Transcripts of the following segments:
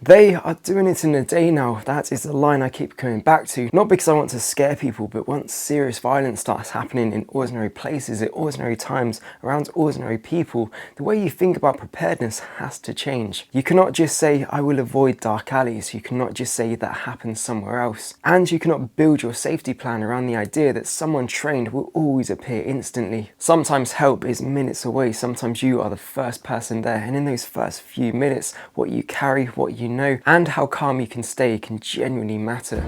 They are doing it in a day now. That is the line I keep coming back to. Not because I want to scare people, but once serious violence starts happening in ordinary places, at ordinary times, around ordinary people, the way you think about preparedness has to change. You cannot just say, I will avoid dark alleys. You cannot just say that happens somewhere else. And you cannot build your safety plan around the idea that someone trained will always appear instantly. Sometimes help is minutes away. Sometimes you are the first person there. And in those first few minutes, what you carry, what you know, and how calm you can stay can genuinely matter.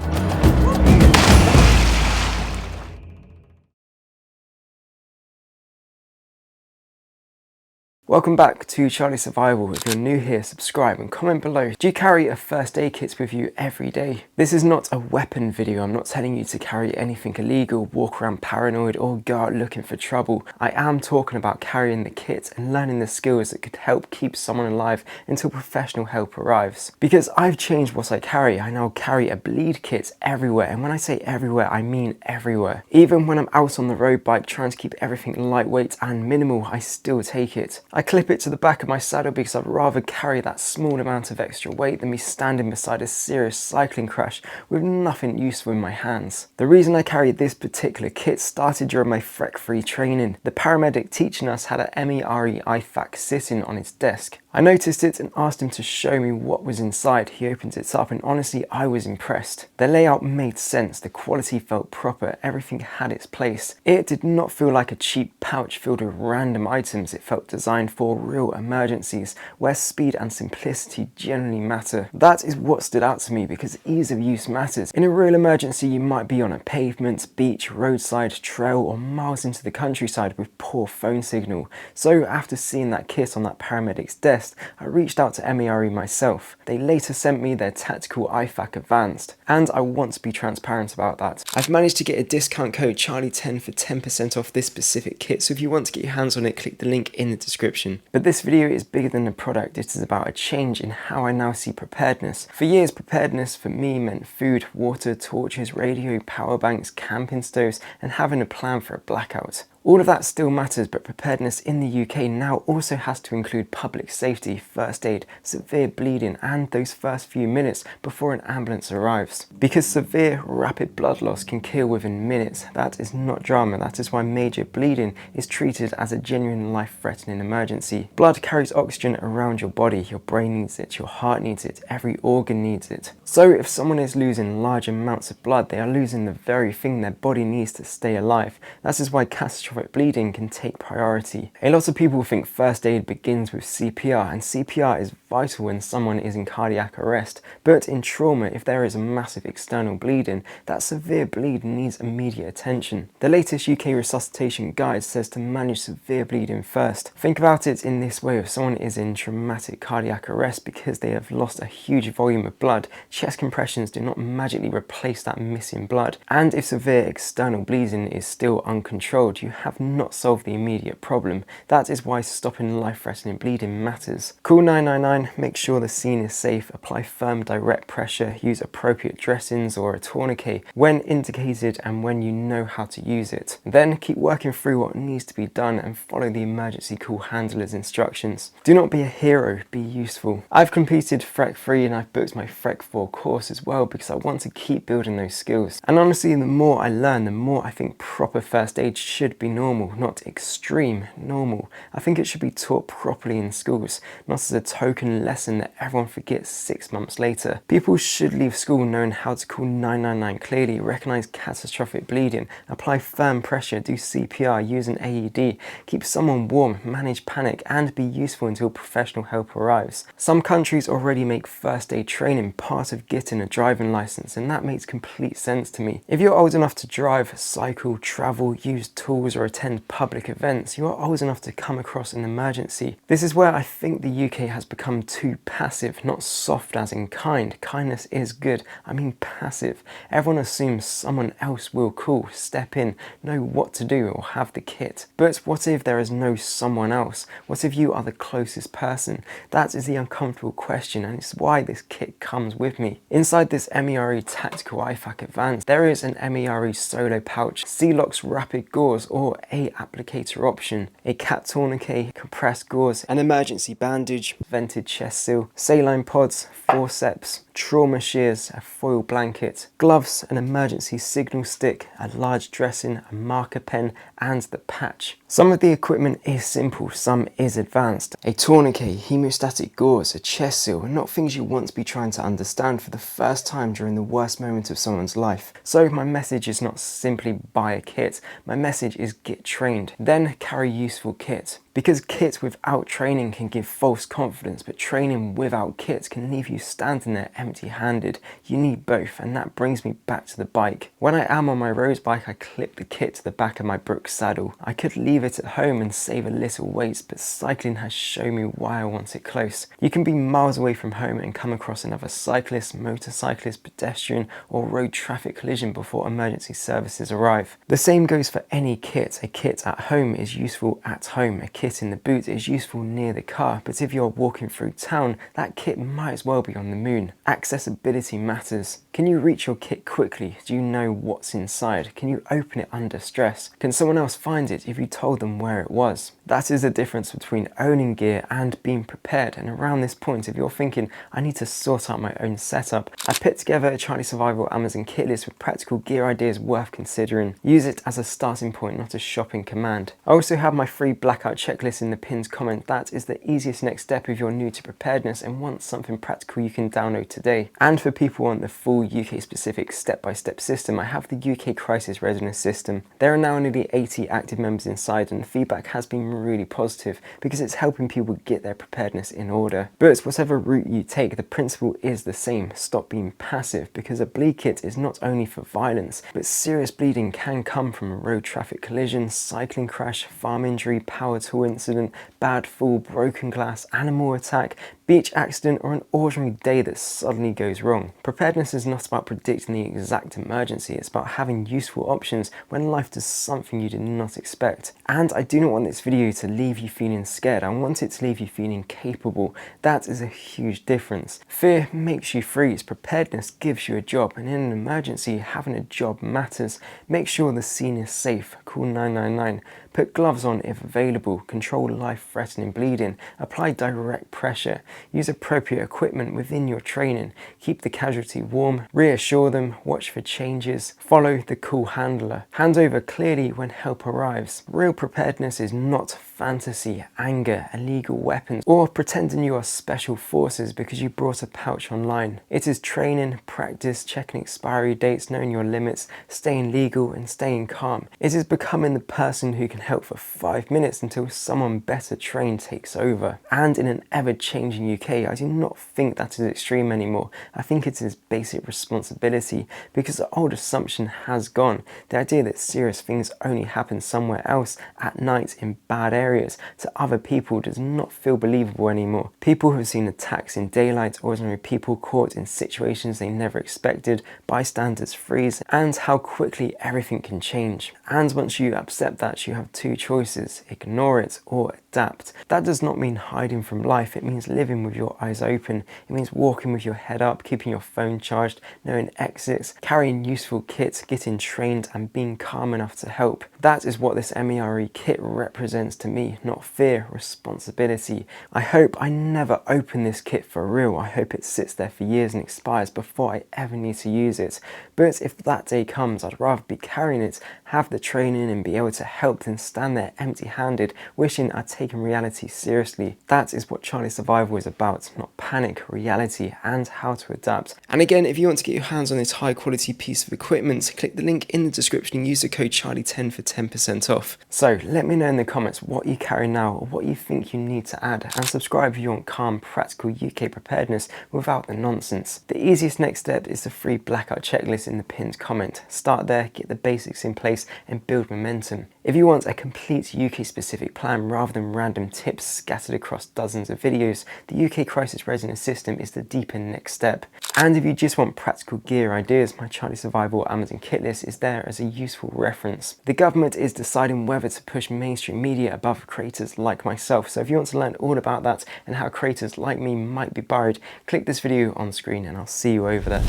Welcome back to Charlie Survival. If you're new here, subscribe and comment below. Do you carry a first aid kit with you every day? This is not a weapon video. I'm not telling you to carry anything illegal, walk around paranoid, or go out looking for trouble. I am talking about carrying the kit and learning the skills that could help keep someone alive until professional help arrives. Because I've changed what I carry. I now carry a bleed kit everywhere. And when I say everywhere, I mean everywhere. Even when I'm out on the road bike trying to keep everything lightweight and minimal, I still take it. I clip it to the back of my saddle because I'd rather carry that small amount of extra weight than be standing beside a serious cycling crash with nothing useful in my hands. The reason I carry this particular kit started during my FREC-free training. The paramedic teaching us had a MERE IFAK sitting on his desk. I noticed it and asked him to show me what was inside. He opened it up and honestly I was impressed. The layout made sense, the quality felt proper, everything had its place. It did not feel like a cheap pouch filled with random items. It felt designed for real emergencies where speed and simplicity generally matter. That is what stood out to me because ease of use matters. In a real emergency you might be on a pavement, beach, roadside, trail or miles into the countryside with poor phone signal. So after seeing that kit on that paramedic's desk, I reached out to MERE myself. They later sent me their Tactical IFAK Advanced, and I want to be transparent about that. I've managed to get a discount code Charlie10 for 10% off this specific kit, so if you want to get your hands on it, click the link in the description. But this video is bigger than the product. It is about a change in how I now see preparedness. For years, preparedness for me meant food, water, torches, radio, power banks, camping stoves, and having a plan for a blackout. All of that still matters, but preparedness in the UK now also has to include public safety, first aid, severe bleeding, and those first few minutes before an ambulance arrives. Because severe, rapid blood loss can kill within minutes. That is not drama. That is why major bleeding is treated as a genuine life-threatening emergency. Blood carries oxygen around your body. Your brain needs it, your heart needs it, every organ needs it. So if someone is losing large amounts of blood, they are losing the very thing their body needs to stay alive. That is why catastrophic bleeding can take priority. A lot of people think first aid begins with CPR, and CPR is vital when someone is in cardiac arrest, but in trauma, if there is a massive external bleeding, that severe bleed needs immediate attention. The latest UK resuscitation guide says to manage severe bleeding first. Think about it in this way: if someone is in traumatic cardiac arrest because they have lost a huge volume of blood, chest compressions do not magically replace that missing blood. And if severe external bleeding is still uncontrolled, you have not solved the immediate problem. That is why stopping life-threatening bleeding matters. Call 999, make sure the scene is safe, apply firm direct pressure, use appropriate dressings or a tourniquet when indicated and when you know how to use it. Then keep working through what needs to be done and follow the emergency call handler's instructions. Do not be a hero, be useful. I've completed FREC-free and I've booked my FREC-4 course as well because I want to keep building those skills. And honestly, the more I learn, the more I think proper first aid should be normal, not extreme, normal. I think it should be taught properly in schools, not as a token lesson that everyone forgets 6 months later. People should leave school knowing how to call 999 clearly, recognise catastrophic bleeding, apply firm pressure, do CPR, use an AED, keep someone warm, manage panic, and be useful until professional help arrives. Some countries already make first aid training part of getting a driving licence, and that makes complete sense to me. If you're old enough to drive, cycle, travel, use tools or attend public events, you are old enough to come across an emergency. This is where I think the UK has become too passive, not soft as in kind. Kindness is good, I mean passive. Everyone assumes someone else will call, step in, know what to do or have the kit. But what if there is no someone else? What if you are the closest person? That is the uncomfortable question, and it's why this kit comes with me. Inside this MERE Tactical IFAK Advanced, there is an MERE solo pouch, C-Locks rapid gauze or or a applicator option, a cat tourniquet, compressed gauze, an emergency bandage, vented chest seal, saline pods, forceps, trauma shears, a foil blanket, gloves, an emergency signal stick, a large dressing, a marker pen, and the patch. Some of the equipment is simple, some is advanced. A tourniquet, hemostatic gauze, a chest seal, not things you want to be trying to understand for the first time during the worst moment of someone's life. So my message is not simply buy a kit, my message is get trained, then carry useful kit. Because kit without training can give false confidence, but training without kit can leave you standing there empty-handed. You need both, and that brings me back to the bike. When I am on my road bike, I clip the kit to the back of my Brooks saddle. I could leave it at home and save a little weight, but cycling has shown me why I want it close. You can be miles away from home and come across another cyclist, motorcyclist, pedestrian, or road traffic collision before emergency services arrive. The same goes for any kit. A kit at home is useful at home. A kit in the boot is useful near the car, but if you're walking through town, that kit might as well be on the moon. Accessibility matters. Can you reach your kit quickly? Do you know what's inside? Can you open it under stress? Can someone else find it if you told them where it was? That is the difference between owning gear and being prepared. And around this point, if you're thinking, I need to sort out my own setup, I put together a Charlie Survival Amazon kit list with practical gear ideas worth considering. Use it as a starting point, not a shopping command. I also have my free blackout checklist in the pinned comment. That is the easiest next step if you're new to preparedness and want something practical you can download today. And for people who want the full UK specific step-by-step system, I have the UK Crisis Readiness System. There are now nearly 80 active members inside, and the feedback has been really positive because it's helping people get their preparedness in order. But whatever route you take, the principle is the same. Stop being passive, because a bleed kit is not only for violence, but serious bleeding can come from a road traffic collision, cycling crash, farm injury, power tool incident, bad fall, broken glass, animal attack, beach accident, or an ordinary day that suddenly goes wrong. Preparedness is not about predicting the exact emergency, it's about having useful options when life does something you did not expect. And I do not want this video to leave you feeling scared, I want it to leave you feeling capable. That is a huge difference. Fear makes you freeze, preparedness gives you a job, and in an emergency, having a job matters. Make sure the scene is safe, call 999. Put gloves on if available, control life-threatening bleeding, apply direct pressure, use appropriate equipment within your training, keep the casualty warm, reassure them, watch for changes, follow the cool handler, hand over clearly when help arrives. Real preparedness is not fantasy, anger, illegal weapons, or pretending you are special forces because you brought a pouch online. It is training, practice, checking expiry dates, knowing your limits, staying legal and staying calm. It is becoming the person who can help for 5 minutes until someone better trained takes over. And in an ever-changing UK, I do not think that is extreme anymore. I think it is basic responsibility, because the old assumption has gone. The idea that serious things only happen somewhere else at night in bad areas to other people does not feel believable anymore. People who have seen attacks in daylight, ordinary people caught in situations they never expected, bystanders freeze, and how quickly everything can change. And once you accept that, you have two choices: ignore it or adapt. That does not mean hiding from life, it means living with your eyes open. It means walking with your head up, keeping your phone charged, knowing exits, carrying useful kits, getting trained, and being calm enough to help. That is what this MERE kit represents to me, not fear, responsibility. I hope I never open this kit for real. I hope it sits there for years and expires before I ever need to use it. But if that day comes, I'd rather be carrying it, have the training, and be able to help than stand there empty-handed, wishing I'd taken reality seriously. That is what Charlie Survival is about, not panic, reality, and how to adapt. And again, if you want to get your hands on this high-quality piece of equipment, click the link in the description and use the code Charlie10 for 10% off. So let me know in the comments what you carry now or what you think you need to add, and subscribe if you want calm, practical UK preparedness without the nonsense. The easiest next step is the free blackout checklist in the pinned comment. Start there, get the basics in place, and build momentum. If you want a complete UK specific plan rather than random tips scattered across dozens of videos, the UK Crisis Readiness System is the deeper next step. And if you just want practical gear ideas, my Charlie Survival Amazon kit list is there as a useful reference. The government is deciding whether to push mainstream media above creators like myself, so if you want to learn all about that and how creators like me might be buried, click this video on screen and I'll see you over there.